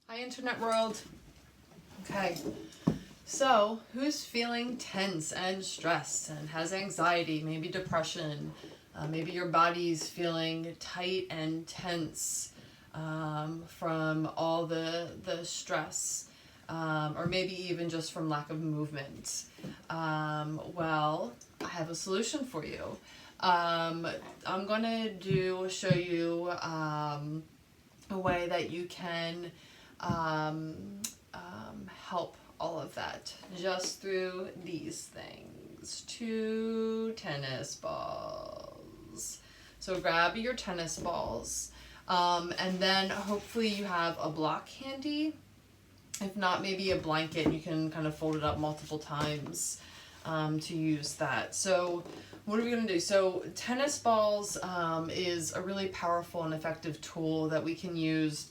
Hi, internet world. Okay, so who's feeling tense and stressed and has anxiety, maybe depression? Maybe your body's feeling tight and tense from all the stress, or maybe even just from lack of movement. Well, I have a solution for you. I'm gonna show you a way that you can um, help all of that just through these things. 2 tennis balls. So grab your tennis balls, and then hopefully you have a block handy. If not, maybe a blanket. You can kind of fold it up multiple times to use that. So what are we going to do? So tennis balls is a really powerful and effective tool that we can use,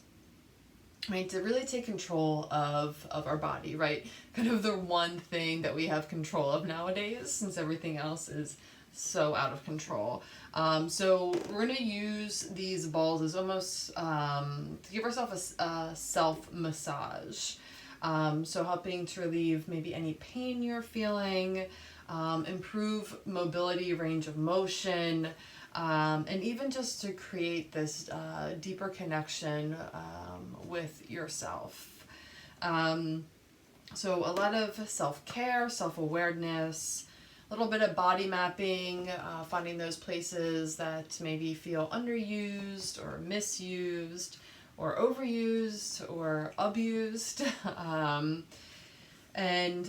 right, to really take control of our body, right? Kind of the one thing that we have control of nowadays, since everything else is so out of control. So we're going to use these balls as almost to give ourselves a self-massage. So helping to relieve maybe any pain you're feeling, improve mobility, range of motion, and even just to create this deeper connection with yourself. So a lot of self-care, self-awareness, a little bit of body mapping, finding those places that maybe feel underused or misused or overused or abused. And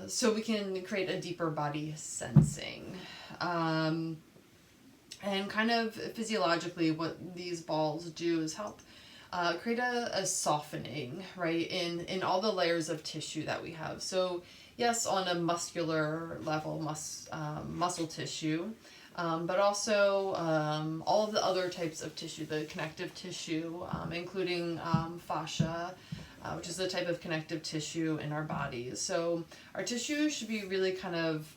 so we can create a deeper body sensing. And kind of physiologically, what these balls do is help create a softening, right, in all the layers of tissue that we have. So yes, on a muscular level, muscle tissue, but also all of the other types of tissue, the connective tissue, including fascia, which is the type of connective tissue in our bodies. So our tissue should be really kind of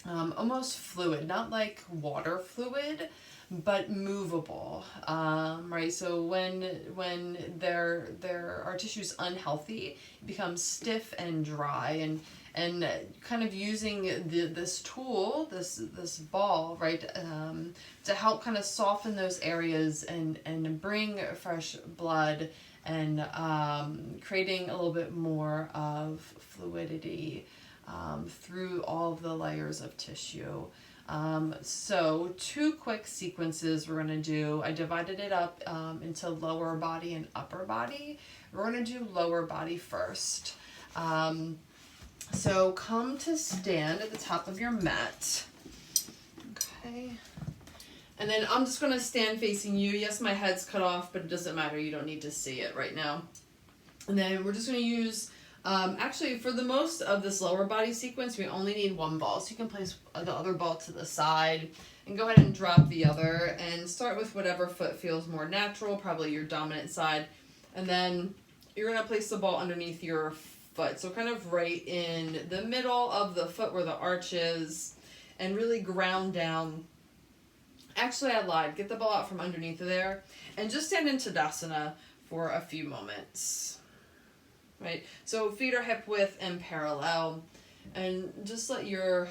almost fluid, not like water fluid, but movable, right? So when our tissue's unhealthy, it becomes stiff and dry, and kind of using this tool, this ball, right, to help kind of soften those areas and bring fresh blood and creating a little bit more of fluidity through all of the layers of tissue. So 2 quick sequences we're going to do. I divided it up into lower body and upper body. We're going to do lower body first. So come to stand at the top of your mat. Okay. And then I'm just going to stand facing you. Yes, my head's cut off, but it doesn't matter. You don't need to see it right now. And then we're just going to use, actually, for the most of this lower body sequence, we only need 1 ball. So you can place the other ball to the side and go ahead and drop the other and start with whatever foot feels more natural, probably your dominant side. And then you're going to place the ball underneath your foot. So kind of right in the middle of the foot where the arch is, and really ground down. Actually, I lied. Get the ball out from underneath of there and just stand in Tadasana for a few moments. Right, so feet are hip width and parallel, and just let your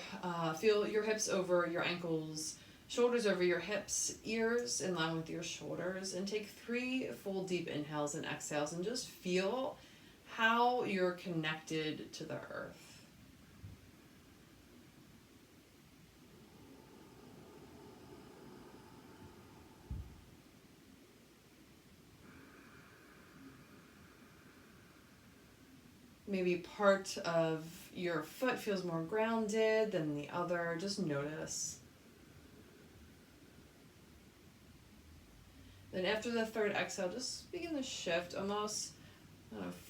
feel your hips over your ankles, shoulders over your hips, ears in line with your shoulders, and take 3 full deep inhales and exhales, and just feel how you're connected to the earth. Maybe part of your foot feels more grounded than the other. Just notice. Then after the 3rd exhale, just begin to shift almost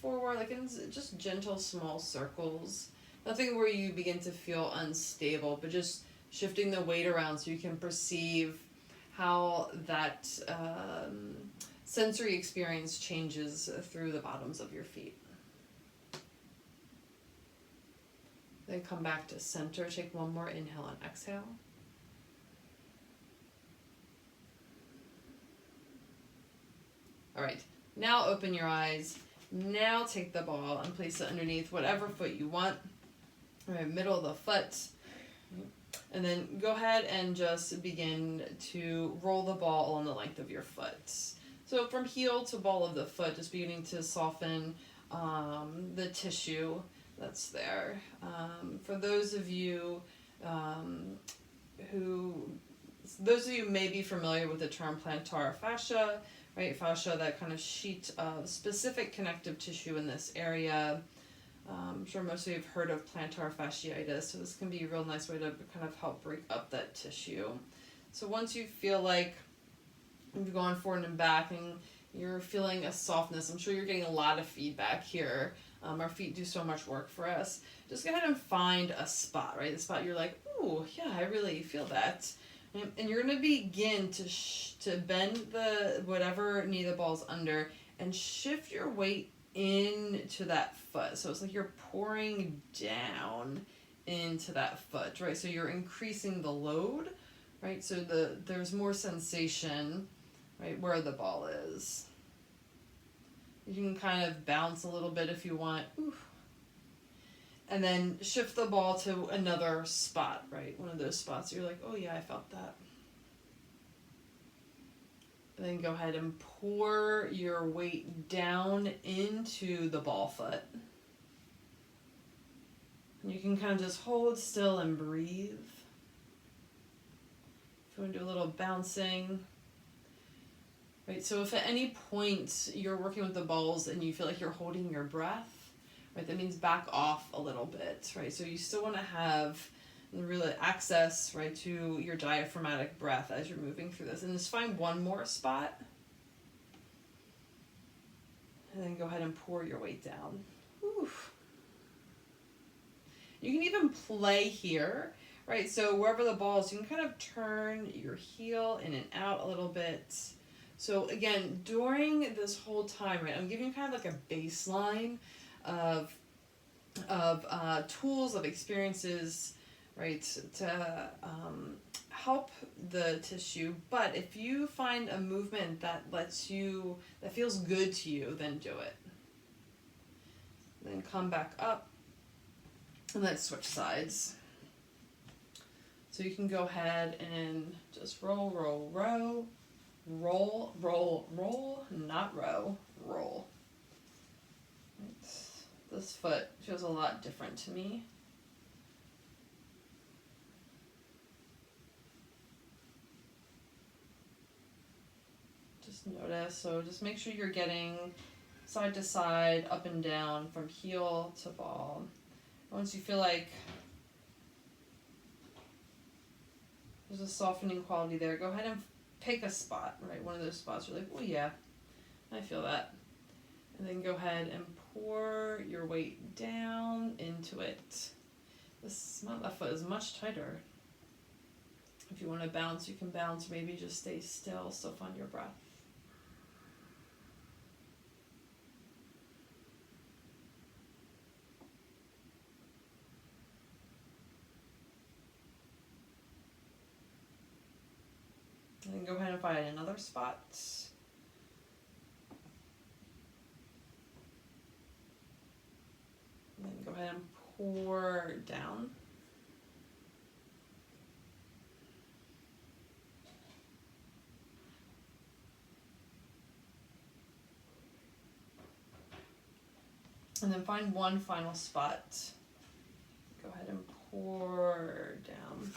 forward, like in just gentle small circles. Nothing where you begin to feel unstable, but just shifting the weight around so you can perceive how that sensory experience changes through the bottoms of your feet. Then come back to center. Take 1 more inhale and exhale. All right, Now open your eyes. Now take the ball and place it underneath whatever foot you want. Right, middle of the foot. And then go ahead and just begin to roll the ball along the length of your foot. So from heel to ball of the foot, just beginning to soften the tissue that's there. For those of you those of you may be familiar with the term plantar fascia, right? Fascia, that kind of sheet of specific connective tissue in this area. I'm sure most of you have heard of plantar fasciitis, so this can be a real nice way to kind of help break up that tissue. So once you feel like you've gone forward and back and you're feeling a softness, I'm sure you're getting a lot of feedback here. Our feet do so much work for us. Just go ahead and find a spot, right? The spot you're like, ooh, yeah, I really feel that. And you're going to begin to bend the whatever knee the ball's under and shift your weight into that foot. So it's like you're pouring down into that foot, right? So you're increasing the load, right? So there's more sensation, right, where the ball is. You can kind of bounce a little bit if you want. Ooh. And then shift the ball to another spot, right? One of those spots you're like, oh yeah, I felt that. And then go ahead and pour your weight down into the ball foot. And you can kind of just hold still and breathe. If you want to do a little bouncing. Right, so if at any point you're working with the balls and you feel like you're holding your breath, right, that means back off a little bit, right? So you still want to have really access, right, to your diaphragmatic breath as you're moving through this. And just find one more spot. And then go ahead and pour your weight down. Whew. You can even play here, right? So wherever the ball is, you can kind of turn your heel in and out a little bit. So again, during this whole time, right, I'm giving you kind of like a baseline of tools, of experiences, right, to help the tissue. But if you find a movement that that feels good to you, then do it. Then come back up and let's switch sides. So you can go ahead and just roll, roll, row. Roll, roll, roll, not row, roll. This foot feels a lot different to me. Just notice, so just make sure you're getting side to side, up and down, from heel to ball. Once you feel like there's a softening quality there, go ahead and pick a spot, right? One of those spots you're like, oh yeah, I feel that. And then go ahead and pour your weight down into it. That foot is much tighter. If you want to bounce, you can bounce. Maybe just stay still, still find your breath. And then go ahead and find another spot. And then go ahead and pour down. And then find one final spot. Go ahead and pour down.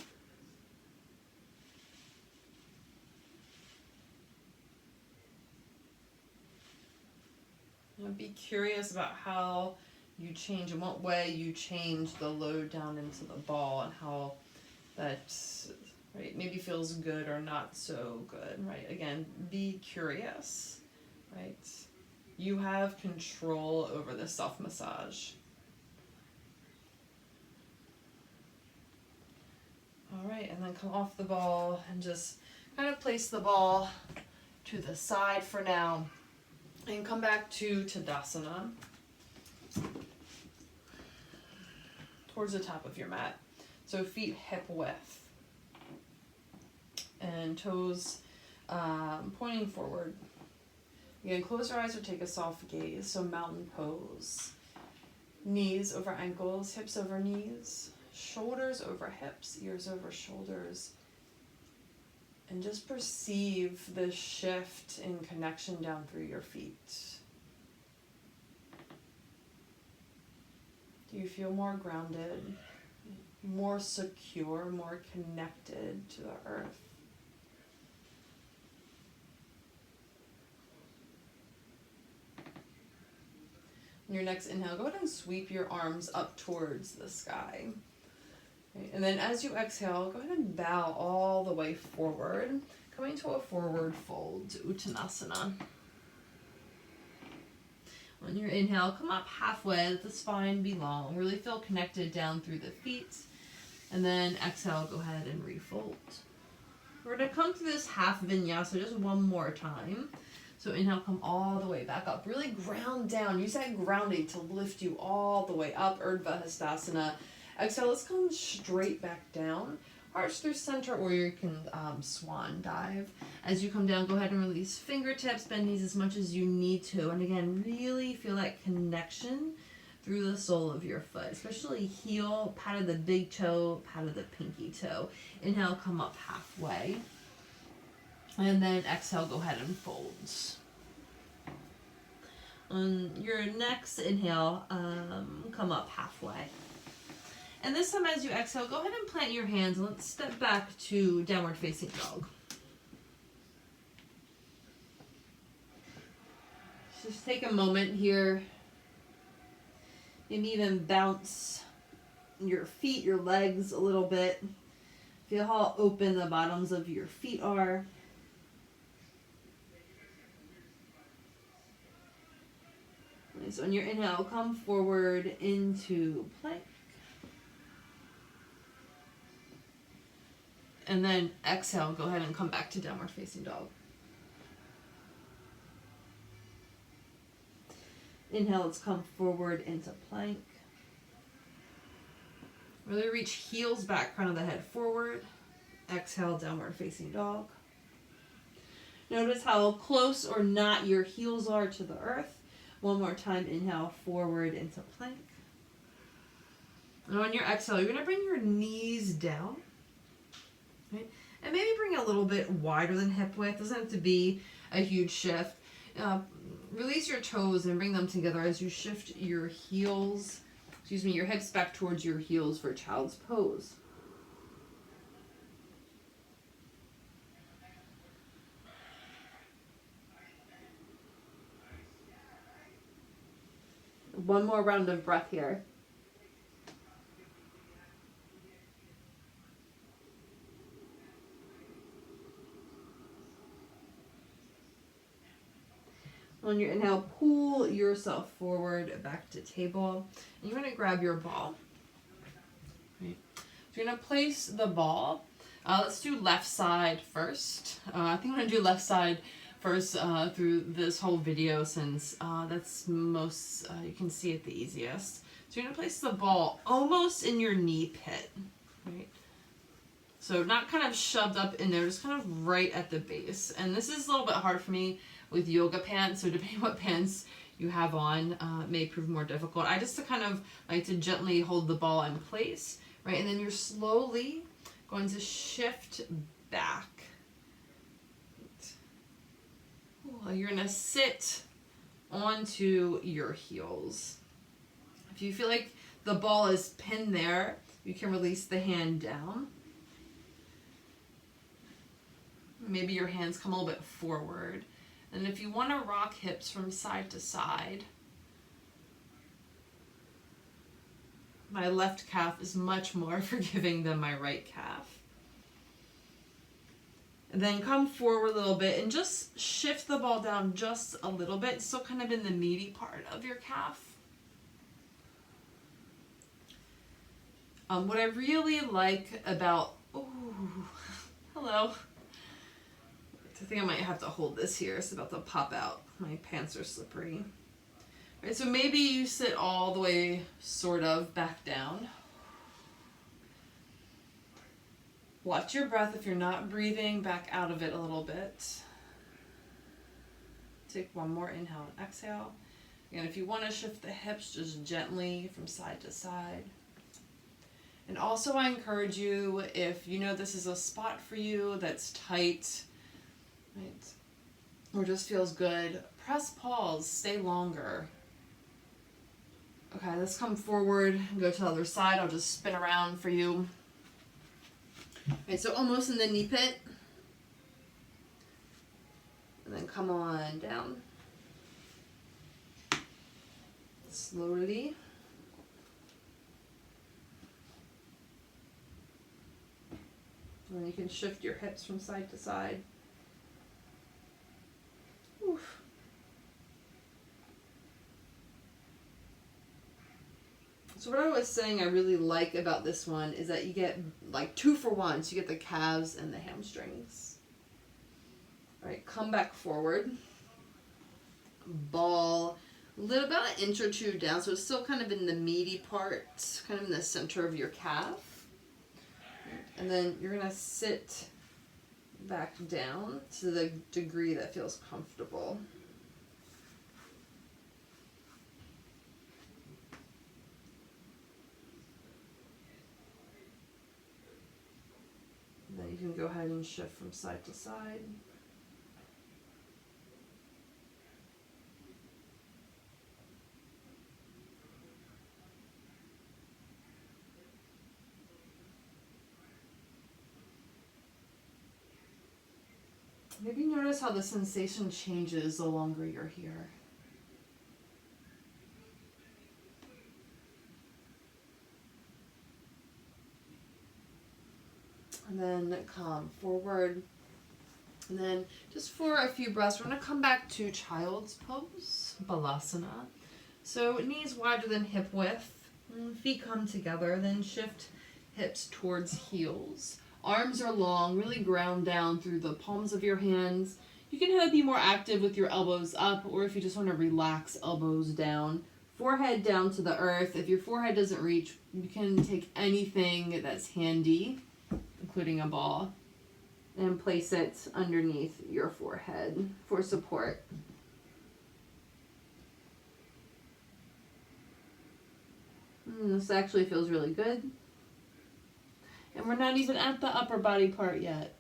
Be curious about how you change, in what way you change the load down into the ball, and how that, right, maybe feels good or not so good, right? Again, be curious, right? You have control over the self-massage. All right, and then come off the ball and just kind of place the ball to the side for now. And come back to Tadasana, towards the top of your mat. So feet hip width and toes pointing forward. Again, close your eyes or take a soft gaze. So mountain pose. Knees over ankles, hips over knees, shoulders over hips, ears over shoulders. And just perceive the shift in connection down through your feet. Do you feel more grounded, more secure, more connected to the earth? On your next inhale, go ahead and sweep your arms up towards the sky. Okay, and then as you exhale, go ahead and bow all the way forward, coming to a forward fold, Uttanasana. On your inhale, come up halfway, let the spine be long. Really feel connected down through the feet. And then exhale, go ahead and refold. We're going to come through this half vinyasa just one more time. So inhale, come all the way back up. Really ground down. Use that grounding to lift you all the way up, Urdhva Hastasana. Exhale, let's come straight back down. Arch through center, or you can swan dive. As you come down, go ahead and release fingertips, bend knees as much as you need to. And again, really feel that connection through the sole of your foot, especially heel, pat of the big toe, pat of the pinky toe. Inhale, come up halfway. And then exhale, go ahead and fold. On your next inhale, come up halfway. And this time as you exhale, go ahead and plant your hands. Let's step back to downward facing dog. Just take a moment here. Maybe even bounce your feet, your legs a little bit. Feel how open the bottoms of your feet are. So on your inhale, come forward into plank. And then exhale, go ahead and come back to downward facing dog. Inhale, let's come forward into plank. Really reach heels back, crown of the head forward. Exhale, downward facing dog. Notice how close or not your heels are to the earth. One more time, inhale, forward into plank. And on your exhale, you're going to bring your knees down. Right? And maybe bring a little bit wider than hip width. Doesn't have to be a huge shift. Release your toes and bring them together as you shift your heels, your hips back towards your heels for child's pose. One more round of breath here. On your inhale, pull yourself forward back to table. And you're going to grab your ball. Right. So you're going to place the ball. Let's do left side first. I think I'm going to do left side first through this whole video since that's most, you can see it the easiest. So you're going to place the ball almost in your knee pit. Right. So not kind of shoved up in there, just kind of right at the base. And this is a little bit hard for me with yoga pants, so depending what pants you have on, it may prove more difficult. I just kind of like to gently hold the ball in place, right? And then you're slowly going to shift back. You're going to sit onto your heels. If you feel like the ball is pinned there, you can release the hand down. Maybe your hands come a little bit forward. And if you want to rock hips from side to side, my left calf is much more forgiving than my right calf. And then come forward a little bit and just shift the ball down just a little bit, still kind of in the meaty part of your calf. What I really like about, hello. I think I might have to hold this here. It's about to pop out. My pants are slippery. All right, so maybe you sit all the way sort of back down. Watch your breath. If you're not breathing, back out of it a little bit. Take one more inhale and exhale. And if you want to shift the hips, just gently from side to side. And also I encourage you, if you know this is a spot for you that's tight, right, or just feels good, press pause, stay longer. Okay, let's come forward and go to the other side. I'll just spin around for you. Right, so almost in the knee pit. And then come on down. Slowly. And then you can shift your hips from side to side. Oof. So what I was saying I really like about this one is that you get like 2 for 1. So you get the calves and the hamstrings. All right, come back forward. Ball a little about an inch or 2 down, so it's still kind of in the meaty part, kind of in the center of your calf. And then you're gonna sit back down to the degree that feels comfortable. And then you can go ahead and shift from side to side. Maybe notice how the sensation changes the longer you're here. And then come forward. And then just for a few breaths, we're going to come back to child's pose, balasana. So knees wider than hip width, feet come together, then shift hips towards heels. Arms are long, really ground down through the palms of your hands. You can be more active with your elbows up, or if you just want to relax, elbows down. Forehead down to the earth. If your forehead doesn't reach, you can take anything that's handy, including a ball, and place it underneath your forehead for support. This actually feels really good. And we're not even at the upper body part yet.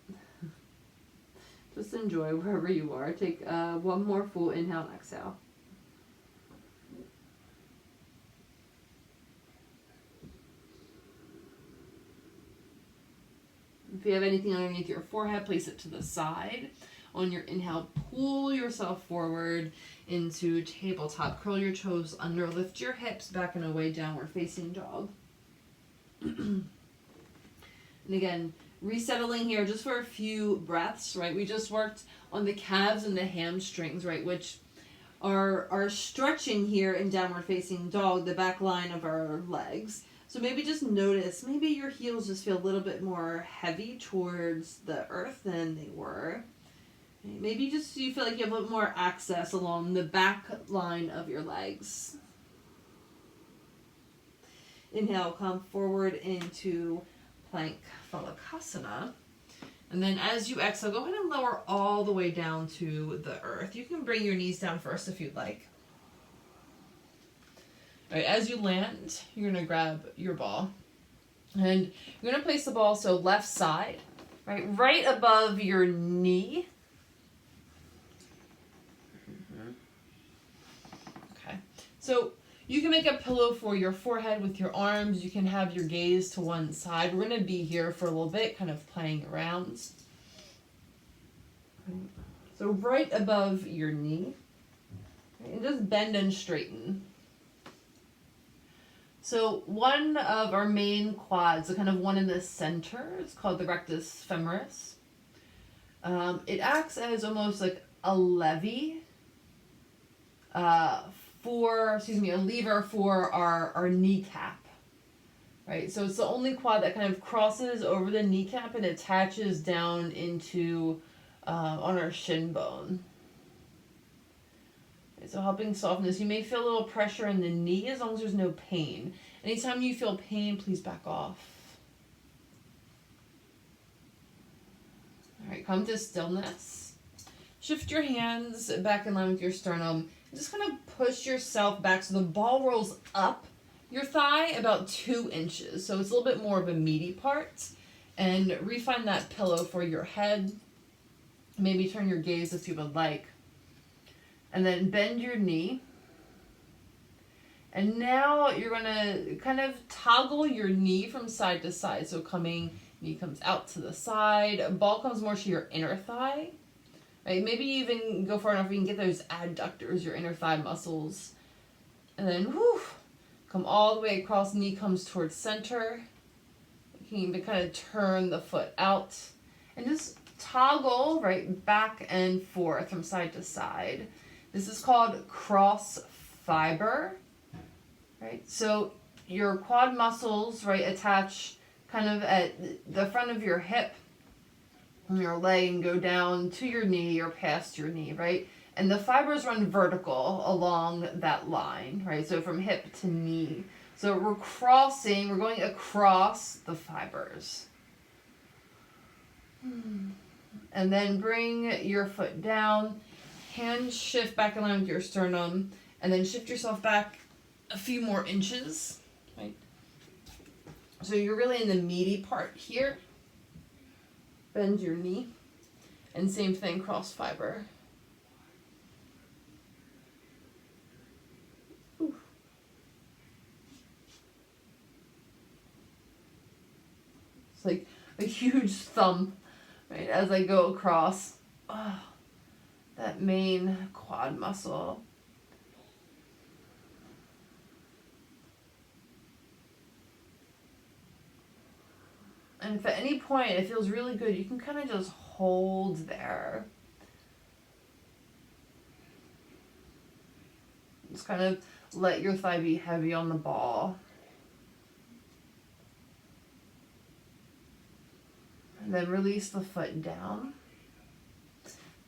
Just enjoy wherever you are. Take one more full inhale and exhale. If you have anything underneath your forehead, place it to the side. On your inhale, pull yourself forward into tabletop. Curl your toes under. Lift your hips back and away, downward facing dog. And again, resettling here just for a few breaths, right? We just worked on the calves and the hamstrings, right? Which are stretching here in downward facing dog, the back line of our legs. So maybe just notice, maybe your heels just feel a little bit more heavy towards the earth than they were. Maybe just you feel like you have a little more access along the back line of your legs. Inhale, come forward into plank phalakasana. And then as you exhale, go ahead and lower all the way down to the earth. You can bring your knees down first if you'd like. All right, as you land, you're going to grab your ball. And you're going to place the ball so left side, right above your knee. Okay, so you can make a pillow for your forehead with your arms. You can have your gaze to one side. We're going to be here for a little bit, kind of playing around. So right above your knee. And just bend and straighten. So one of our main quads, the kind of one in the center, it's called the rectus femoris. It acts as almost like a levy a lever for our kneecap, right? So it's the only quad that kind of crosses over the kneecap and attaches down into on our shin bone. Okay, so helping soften this. You may feel a little pressure in the knee as long as there's no pain. Anytime you feel pain, please back off. All right, come to stillness. shift your hands back in line with your sternum. Just kind of push yourself back so the ball rolls up your thigh about 2 inches. So it's a little bit more of a meaty part. And refine that pillow for your head. Maybe turn your gaze if you would like. And then bend your knee. And now you're going to kind of toggle your knee from side to side. So knee comes out to the side. Ball comes more to your inner thigh. Right? Maybe even go far enough where you can get those adductors, your inner thigh muscles. And then come all the way across. Knee comes towards center. You can even kind of turn the foot out. And just toggle right back and forth from side to side. This is called cross fiber. Right? So your quad muscles, right, attach kind of at the front of your hip and your leg and go down to your knee or past your knee, right? And the fibers run vertical along that line, right? So from hip to knee. So we're going across the fibers. And then bring your foot down, hands shift back in line with your sternum, and then shift yourself back a few more inches, right? So you're really in the meaty part here. Bend your knee. And same thing, cross fiber. Ooh. It's like a huge thump, right, as I go across that main quad muscle. And if at any point it feels really good, you can kind of just hold there. Just kind of let your thigh be heavy on the ball. And then release the foot down.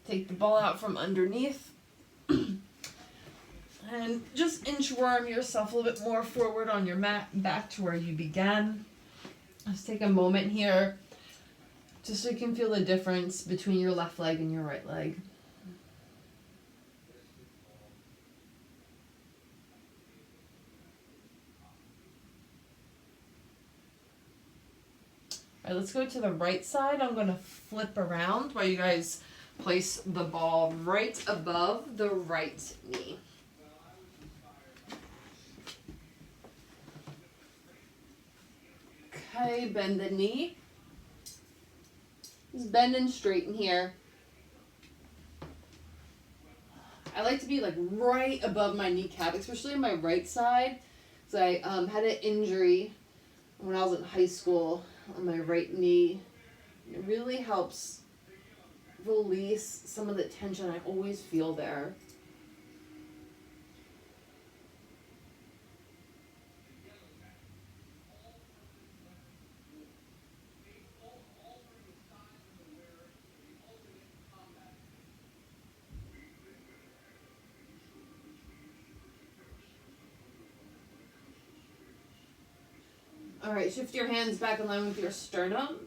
Take the ball out from underneath. And just inchworm yourself a little bit more forward on your mat, back to where you began. Let's take a moment here just so you can feel the difference between your left leg and your right leg. All right, let's go to the right side. I'm going to flip around while you guys place the ball right above the right knee. Okay, bend the knee. Just bend and straighten here. I like to be like right above my kneecap, especially on my right side. So I had an injury when I was in high school on my right knee. It really helps release some of the tension I always feel there. All right, shift your hands back in line with your sternum,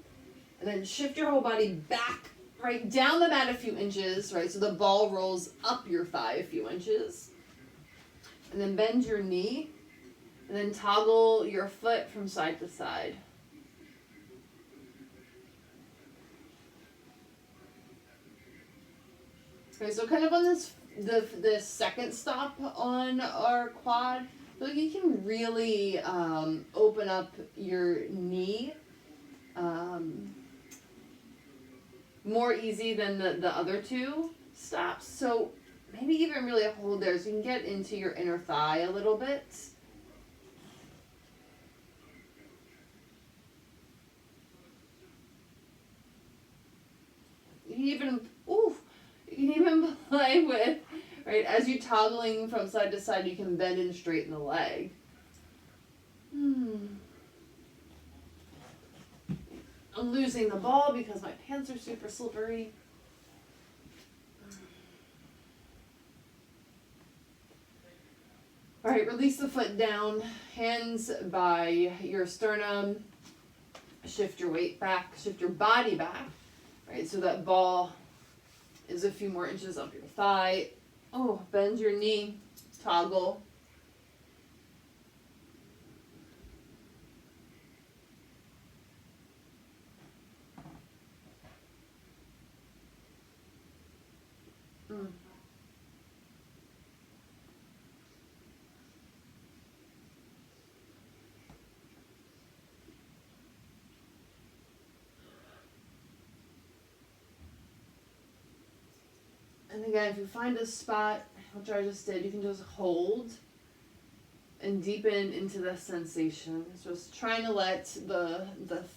and then shift your whole body back, right down the mat a few inches, right, so the ball rolls up your thigh a few inches. And then bend your knee, and then toggle your foot from side to side. Okay, so kind of on the second stop on our quad, so you can really open up your knee more easy than the other two stops. So maybe even really hold there so you can get into your inner thigh a little bit. You can even play with, right, as you're toggling from side to side, you can bend and straighten the leg. I'm losing the ball because my pants are super slippery. All right, release the foot down, hands by your sternum. Shift your weight back, shift your body back, right, so that ball is a few more inches up your thigh. Oh, bend your knee, toggle. And again, if you find a spot, which I just did, you can just hold and deepen into the sensation. Just trying to let the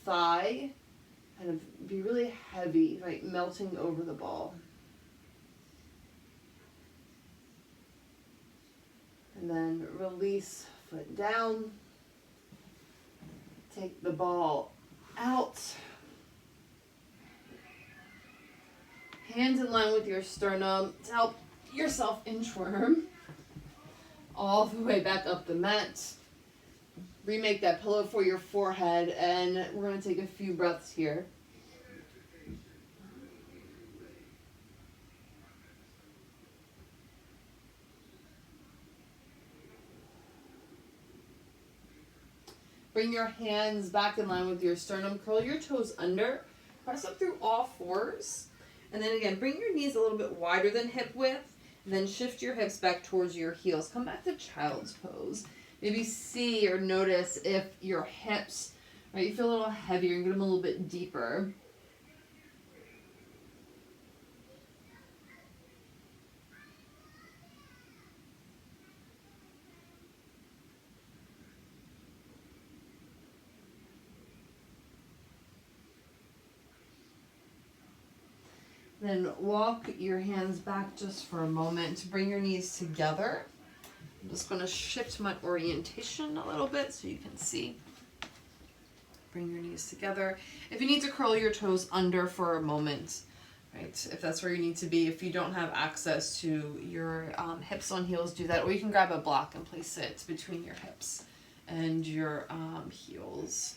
thigh kind of be really heavy, like melting over the ball. And then release, foot down. Take the ball out. Hands in line with your sternum to help yourself inchworm all the way back up the mat. Remake that pillow for your forehead, and we're going to take a few breaths here. Bring your hands back in line with your sternum. Curl your toes under. Press up through all fours. And then again, bring your knees a little bit wider than hip width. And then shift your hips back towards your heels. Come back to child's pose. Maybe see or notice if your hips, right, you feel a little heavier and get them a little bit deeper. Then walk your hands back just for a moment. Bring your knees together. I'm just going to shift my orientation a little bit so you can see. Bring your knees together. If you need to curl your toes under for a moment, right? If that's where you need to be. If you don't have access to your hips on heels, do that. Or you can grab a block and place it between your hips and your heels.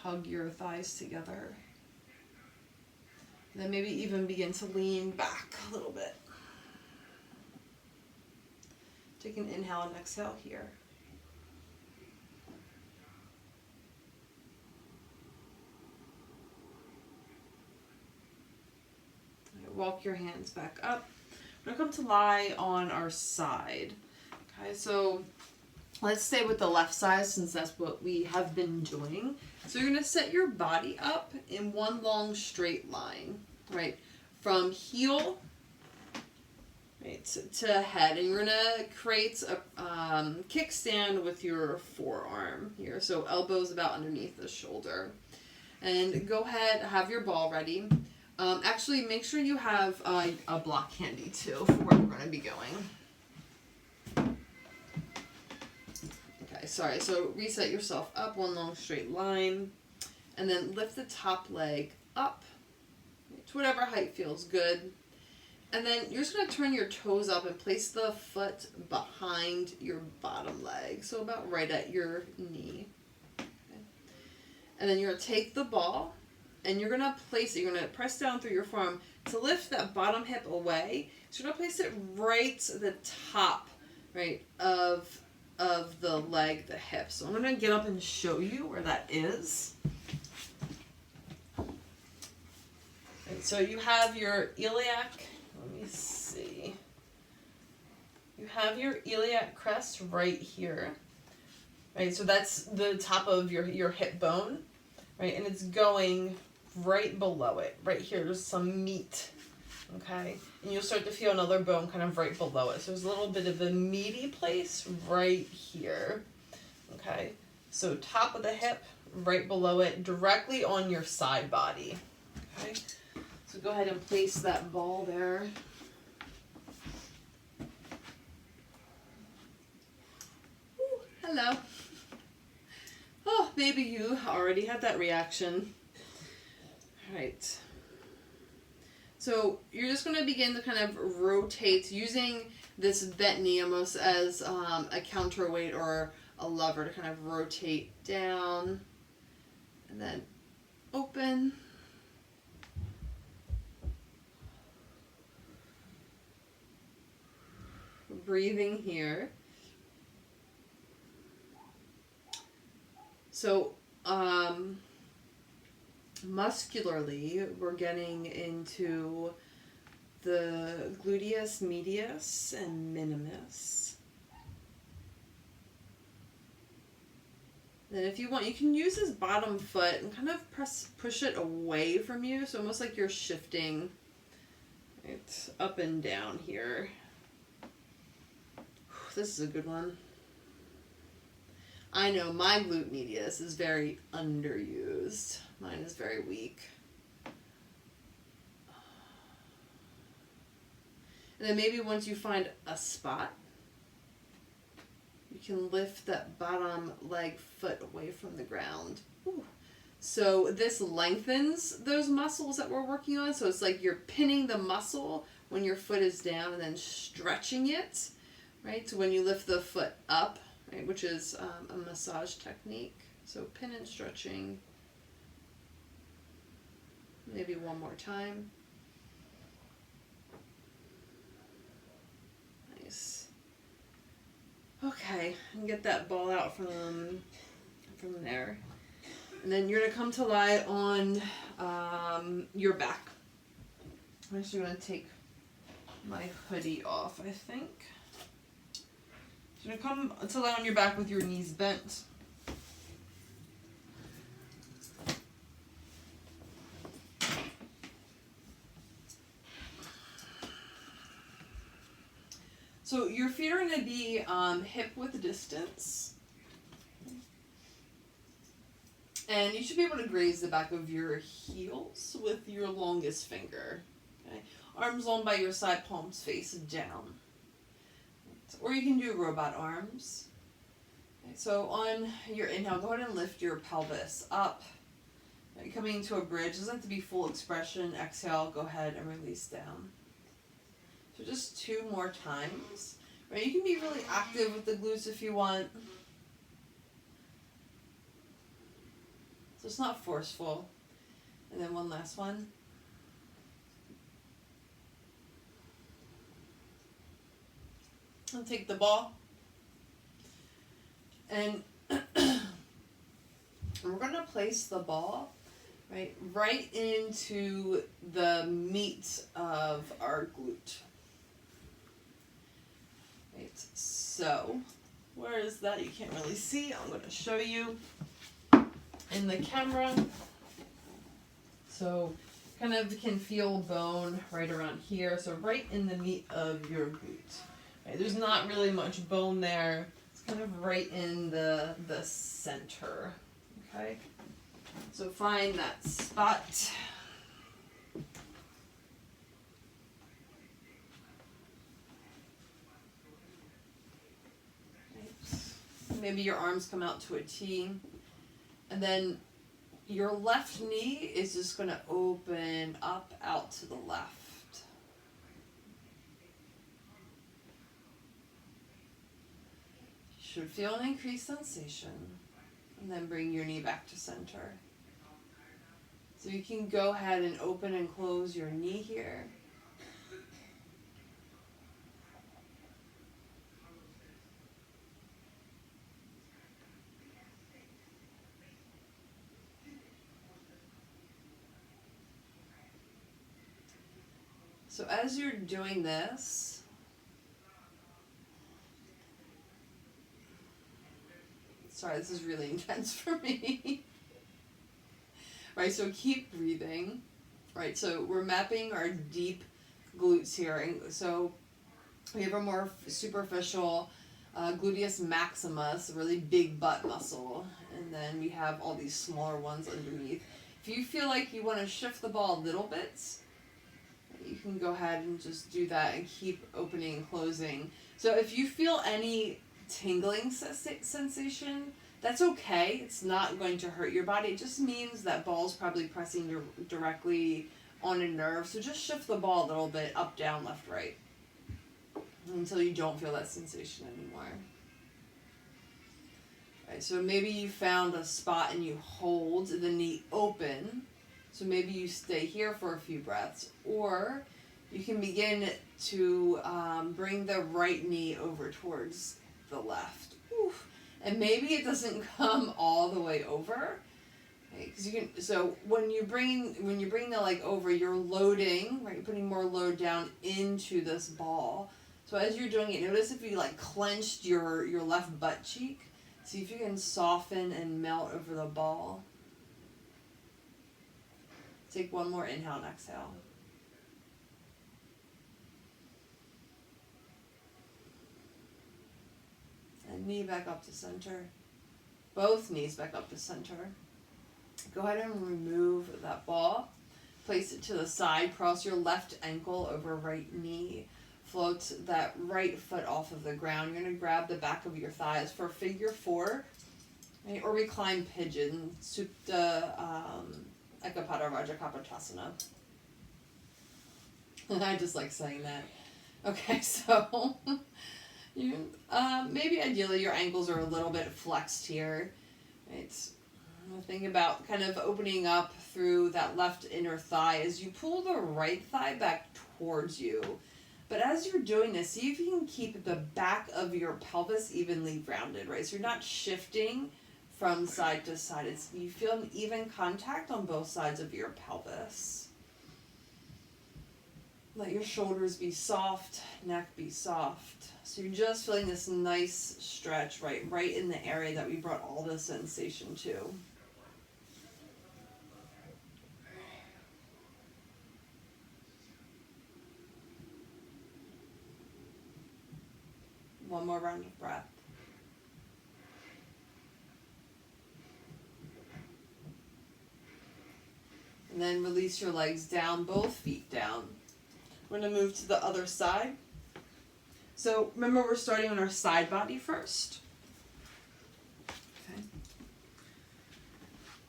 Hug your thighs together. Then maybe even begin to lean back a little bit. Take an inhale and exhale here. Walk your hands back up. We're going to come to lie on our side. Okay, so let's stay with the left side since that's what we have been doing. So you're going to set your body up in one long straight line, right? From heel, right, to head. And you're going to create a kickstand with your forearm here. So elbows about underneath the shoulder. And go ahead, have your ball ready. Actually, make sure you have a block handy too for where we're going to be going. Okay, sorry. So reset yourself up, one long straight line. And then lift the top leg up to whatever height feels good. And then you're just going to turn your toes up and place the foot behind your bottom leg. So about right at your knee. Okay. And then you're going to take the ball and you're going to place it, you're going to press down through your forearm to lift that bottom hip away. So you're going to place it right at the top, right, of the leg, the hip. So I'm going to get up and show you where that is. Right, so you have your iliac, let me see. You have your iliac crest right here. Right, so that's the top of your hip bone, right? And it's going right below it. Right here, there's some meat, okay? And you'll start to feel another bone kind of right below it. So there's a little bit of a meaty place right here, okay? So top of the hip, right below it, directly on your side body, okay? So go ahead and place that ball there. Ooh, hello. Oh, maybe you already had that reaction. All right. So you're just going to begin to kind of rotate using this bent knee almost as a counterweight or a lever to kind of rotate down and then open breathing here. So, muscularly, we're getting into the gluteus medius and minimus. And if you want, you can use this bottom foot and kind of push it away from you, so almost like you're shifting it up and down here. This is a good one. I know my glute medius is very underused. Mine is very weak. And then maybe once you find a spot, you can lift that bottom leg foot away from the ground. Ooh. So this lengthens those muscles that we're working on. So it's like you're pinning the muscle when your foot is down and then stretching it, right? So when you lift the foot up, right, which is a massage technique. So pin and stretching. Maybe one more time. Nice. Okay, and get that ball out from there. And then you're going to come to lie on your back. I'm actually going to take my hoodie off, I think. So you're going to come to lie on your back with your knees bent. So your feet are going to be hip width distance. And you should be able to graze the back of your heels with your longest finger. Okay? Arms long by your side, palms face down. Or you can do robot arms. Okay, so on your inhale, go ahead and lift your pelvis up. Okay, coming into a bridge. Doesn't have to be full expression. Exhale, go ahead and release down. So just 2 more times. Right? You can be really active with the glutes if you want. So it's not forceful. And then one last one. I'll take the ball. And we're going to place the ball right into the meat of our glute. Right, so where is that? You can't really see. I'm going to show you in the camera. So kind of can feel bone right around here. So right in the meat of your glute. Right, there's not really much bone there. It's kind of right in the center. Okay. So find that spot. Maybe your arms come out to a T. And then your left knee is just going to open up out to the left. You should feel an increased sensation. And then bring your knee back to center. So you can go ahead and open and close your knee here. So as you're doing this, sorry, this is really intense for me. Right, so keep breathing. Right, so we're mapping our deep glutes here. And so we have a more superficial gluteus maximus, a really big butt muscle. And then we have all these smaller ones underneath. If you feel like you want to shift the ball a little bit, you can go ahead and just do that and keep opening and closing. So if you feel any tingling sensation, that's okay. It's not going to hurt your body. It just means that ball's probably pressing directly on a nerve. So just shift the ball a little bit, up, down, left, right, until you don't feel that sensation anymore. Right, so maybe you found a spot and you hold the knee open. So maybe you stay here for a few breaths, or you can begin to bring the right knee over towards the left. Oof. And maybe it doesn't come all the way over. Because you can, so when you bring the leg over, you're loading, right? You're putting more load down into this ball. So as you're doing it, notice if you like clenched your left butt cheek. See if you can soften and melt over the ball. Take one more inhale and exhale. And knee back up to center. Both knees back up to center. Go ahead and remove that ball. Place it to the side. Cross your left ankle over right knee. Float that right foot off of the ground. You're going to grab the back of your thighs for figure 4. Right? Or recline pigeon. Supta Ekapada Rajakapotasana. And I just like saying that. Okay, so you maybe ideally your ankles are a little bit flexed here. Right? Think about kind of opening up through that left inner thigh as you pull the right thigh back towards you. But as you're doing this, see if you can keep the back of your pelvis evenly rounded, right? So you're not shifting from side to side. You feel an even contact on both sides of your pelvis. Let your shoulders be soft, neck be soft. So you're just feeling this nice stretch right in the area that we brought all the sensation to. One more round of breath. And then release your legs down, both feet down. We're going to move to the other side. So remember, we're starting on our side body first.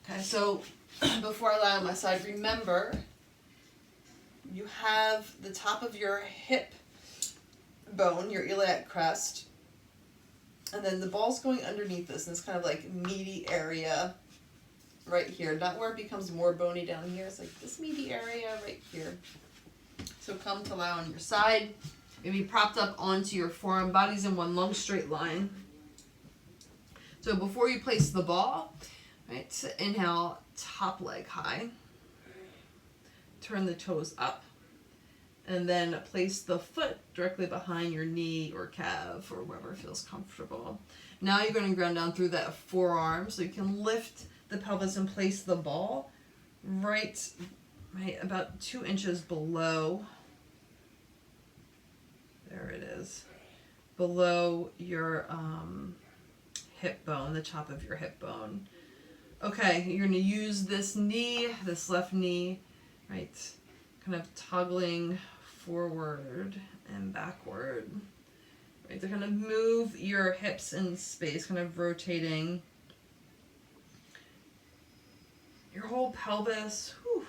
Okay, so before I lie on my side, remember you have the top of your hip bone, your iliac crest, and then the ball's going underneath this, and it's kind of like meaty area right here. Not where it becomes more bony down here. It's like this meaty area right here. So come to lie on your side. Maybe propped up onto your forearm. Body's in one long straight line. So before you place the ball, right, so inhale, top leg high. Turn the toes up. And then place the foot directly behind your knee or calf or wherever feels comfortable. Now you're going to ground down through that forearm so you can lift the pelvis and place the ball right about 2 inches below. There it is. Below your hip bone, the top of your hip bone. Okay, you're going to use this knee, this left knee, right, kind of toggling forward and backward. Right, to kind of move your hips in space, kind of rotating your whole pelvis. Whew.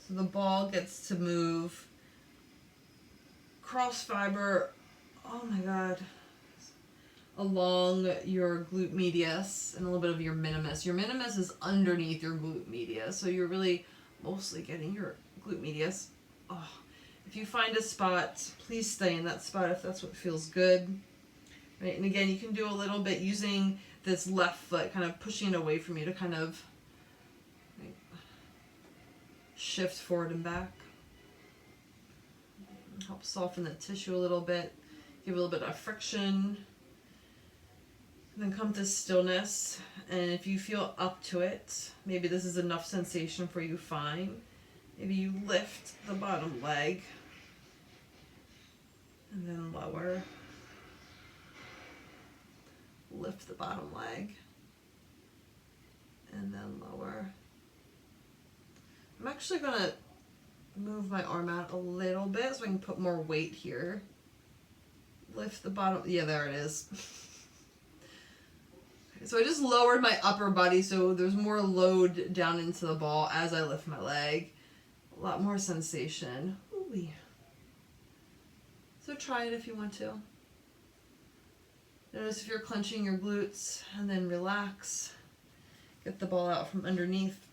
So the ball gets to move cross fiber, oh my god, along your glute medius and a little bit of your minimus. Your minimus is underneath your glute medius, so you're really mostly getting your glute medius. Oh, if you find a spot, please stay in that spot if that's what feels good. Right, and again, you can do a little bit using this left foot, kind of pushing it away from you to kind of shift forward and back. Help soften the tissue a little bit, give a little bit of friction. And then come to stillness, and if you feel up to it, maybe this is enough sensation for you, fine. Maybe you lift the bottom leg and then lower. Lift the bottom leg and then lower. I'm actually going to move my arm out a little bit so I can put more weight here. Lift the bottom, yeah, there it is. So I just lowered my upper body so there's more load down into the ball as I lift my leg. A lot more sensation. Ooh-wee. So try it if you want to. Notice if you're clenching your glutes and then relax. Get the ball out from underneath.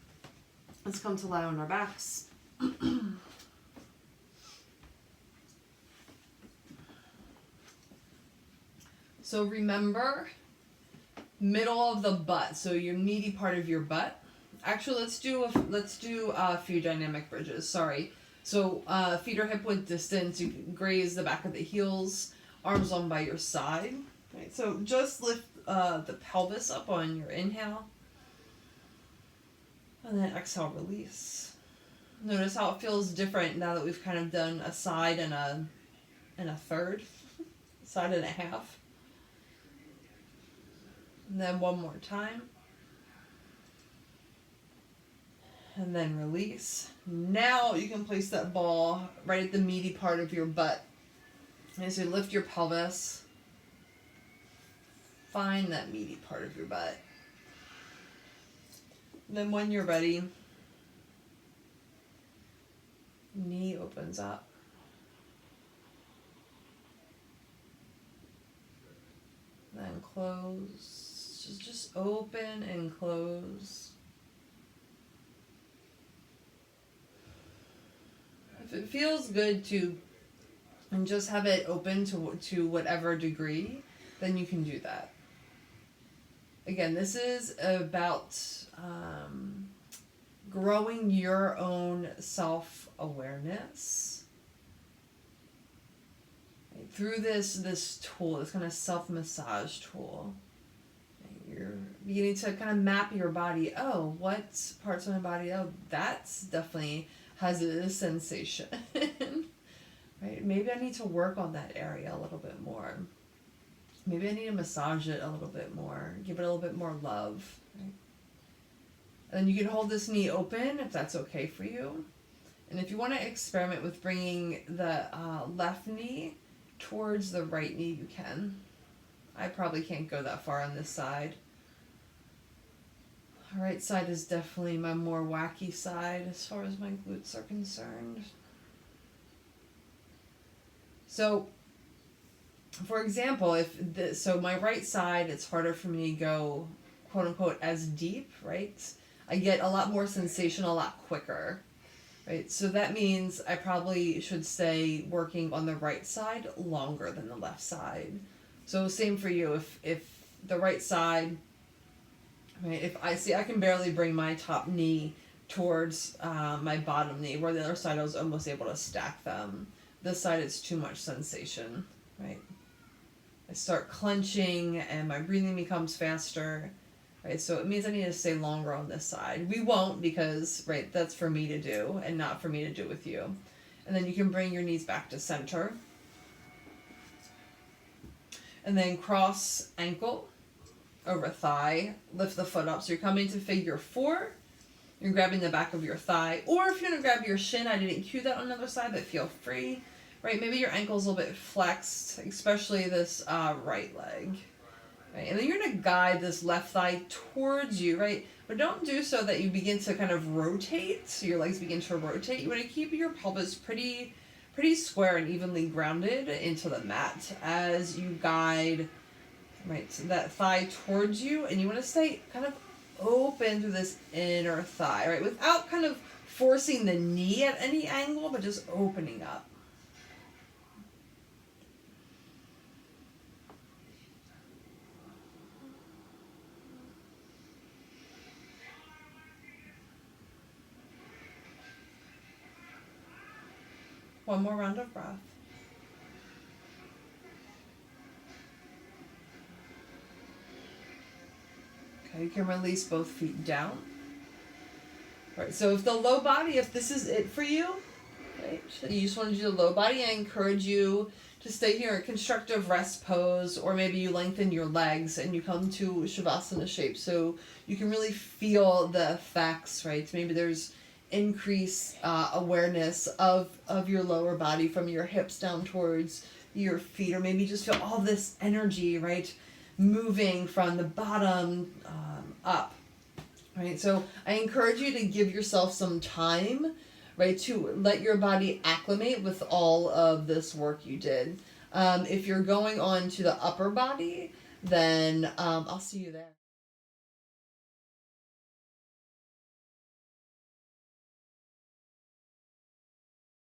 Let's come to lie on our backs. So remember, middle of the butt, so your meaty part of your butt. Actually, let's do a few dynamic bridges. Sorry. So feet are hip width distance. You can graze the back of the heels, arms on by your side. Right. So just lift the pelvis up on your inhale, and then exhale, release. Notice how it feels different now that we've kind of done a side and a third, side and a half. And then one more time. And then release. Now you can place that ball right at the meaty part of your butt. And so lift your pelvis. Find that meaty part of your butt. Then when you're ready, knee opens up. Then close. Just open and close. If it feels good to and just have it open to whatever degree, then you can do that. Again, this is about growing your own self-awareness through this tool, this kind of self-massage tool. You're beginning to kind of map your body. Oh, what parts of my body? Oh, that's definitely has a sensation. Right? Maybe I need to work on that area a little bit more. Maybe I need to massage it a little bit more. Give it a little bit more love. Right? And you can hold this knee open if that's okay for you. And if you want to experiment with bringing the left knee towards the right knee, you can. I probably can't go that far on this side. The right side is definitely my more wacky side as far as my glutes are concerned. So, for example, so my right side, it's harder for me to go, quote unquote, as deep, right? I get a lot more sensation a lot quicker, right? So that means I probably should stay working on the right side longer than the left side. So same for you. If the right side, right? If I see I can barely bring my top knee towards my bottom knee, where the other side I was almost able to stack them. This side it's too much sensation, right? I start clenching and my breathing becomes faster, right? So it means I need to stay longer on this side. We won't because, right, that's for me to do and not for me to do with you. And then you can bring your knees back to center. And then cross ankle over thigh, lift the foot up. So you're coming to figure 4. You're grabbing the back of your thigh. Or if you're going to grab your shin, I didn't cue that on the other side, but feel free. Right, maybe your ankle's a little bit flexed, especially this right leg. Right, and then you're going to guide this left thigh towards you, right? But don't do so that you begin to kind of rotate. So your legs begin to rotate. You want to keep your pelvis pretty square and evenly grounded into the mat as you guide, right, so that thigh towards you, and you want to stay kind of open through this inner thigh, right, without kind of forcing the knee at any angle, but just opening up. One more round of breath. Okay, you can release both feet down. All right, so if the low body, if this is it for you, right, you just want to do the low body, I encourage you to stay here in constructive rest pose, or maybe you lengthen your legs and you come to Shavasana shape so you can really feel the effects, right? Maybe there's increase awareness of your lower body from your hips down towards your feet, or maybe just feel all this energy, right, moving from the bottom up, right? So I encourage you to give yourself some time, right, to let your body acclimate with all of this work you did. If you're going on to the upper body, then I'll see you there.